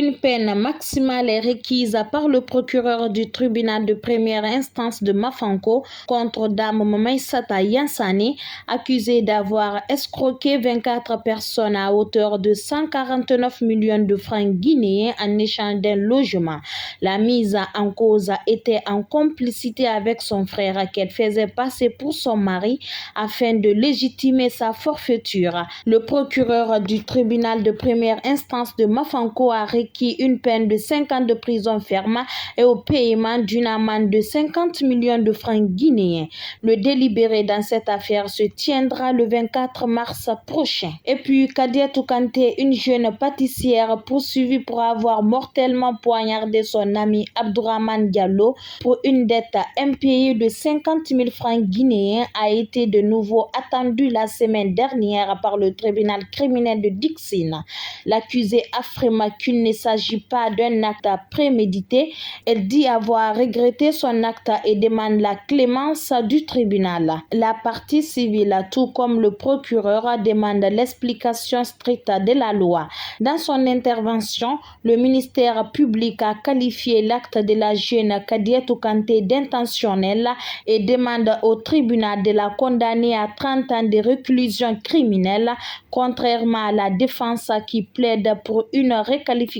Une peine maximale est requise par le procureur du tribunal de première instance de Mafanko contre Dame Maïsata Yansani, accusée d'avoir escroqué 24 personnes à hauteur de 149 millions de francs guinéens en échange d'un logement. La mise en cause était en complicité avec son frère qu'elle faisait passer pour son mari afin de légitimer sa forfaiture. Le procureur du tribunal de première instance de Mafanko a requis une peine de 5 ans de prison ferme et au paiement d'une amende de 50 millions de francs guinéens. Le délibéré dans cette affaire se tiendra le 24 mars prochain. Et puis Kadiatou Kanté, une jeune pâtissière poursuivie pour avoir mortellement poignardé son ami Abdourahmane Diallo pour une dette impayée de 50 000 francs guinéens, a été de nouveau attendue la semaine dernière par le tribunal criminel de Dixine. L'accusée affirme qu'il ne s'agit pas d'un acte prémédité. Elle dit avoir regretté son acte et demande la clémence du tribunal. La partie civile, tout comme le procureur, demande l'explication stricte de la loi. Dans son intervention, le ministère public a qualifié l'acte de la jeune Kadiatou Kanté d'intentionnel et demande au tribunal de la condamner à 30 ans de réclusion criminelle, contrairement à la défense qui plaide pour une requalification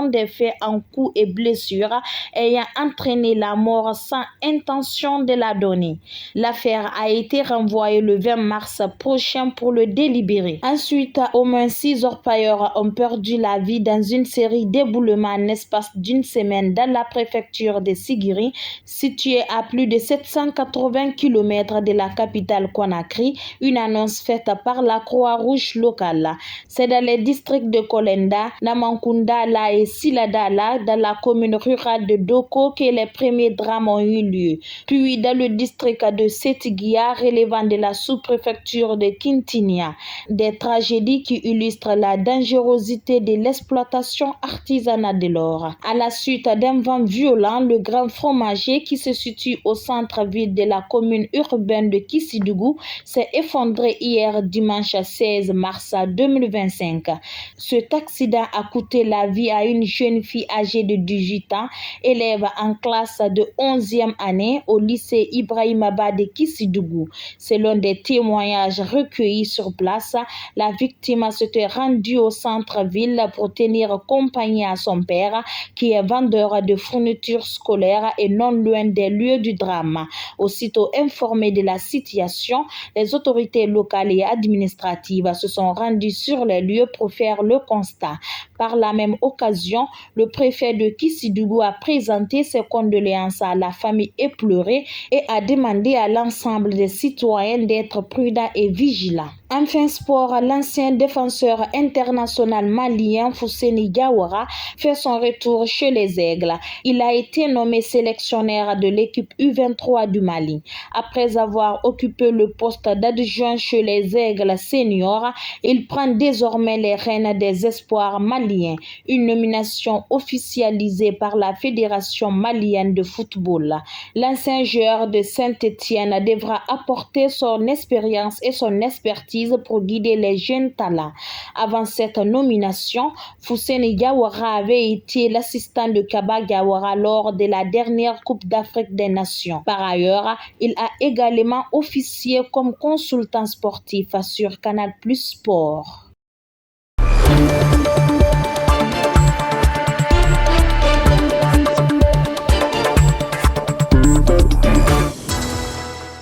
des faits en coups et blessures ayant entraîné la mort sans intention de la donner. L'affaire a été renvoyée le 20 mars prochain pour le délibéré. Ensuite, au moins 6 orpailleurs ont perdu la vie dans une série d'éboulements en l'espace d'une semaine dans la préfecture de Sigiri, située à plus de 780 km de la capitale Conakry, une annonce faite par la Croix-Rouge locale. C'est dans les districts de Kolenda, Namankundala et Siladala, dans la commune rurale de Doko, que les premiers drames ont eu lieu. Puis dans le district de Sétigia, relevant de la sous-préfecture de Kintinia. Des tragédies qui illustrent la dangerosité de l'exploitation artisanale de l'or. À la suite d'un vent violent, le grand fromager qui se situe au centre-ville de la commune urbaine de Kissidougou s'est effondré hier dimanche 16 mars 2025. Cet accident a coûté la vie à une jeune fille âgée de 18 ans, élève en classe de 11e année au lycée Ibrahim Abba de Kissidougou. Selon des témoignages recueillis sur place, la victime s'était rendue au centre-ville pour tenir compagnie à son père, qui est vendeur de fournitures scolaires et non loin des lieux du drame. Aussitôt informées de la situation, les autorités locales et administratives se sont rendues sur les lieux pour faire le constat. Par la même occasion, le préfet de Kissidougou a présenté ses condoléances à la famille éplorée et a demandé à l'ensemble des citoyens d'être prudents et vigilants. Enfin sport, l'ancien défenseur international malien Fousseni Diawara fait son retour chez les Aigles. Il a été nommé sélectionneur de l'équipe U23 du Mali. Après avoir occupé le poste d'adjoint chez les Aigles seniors, il prend désormais les rênes des espoirs maliens, une nomination officialisée par la Fédération malienne de football. L'ancien joueur de Saint-Étienne devra apporter son expérience et son expertise pour guider les jeunes talents. Avant cette nomination, Fousseni Diawara avait été l'assistant de Kaba Diawara lors de la dernière Coupe d'Afrique des Nations. Par ailleurs, il a également officié comme consultant sportif sur Canal+ Sport.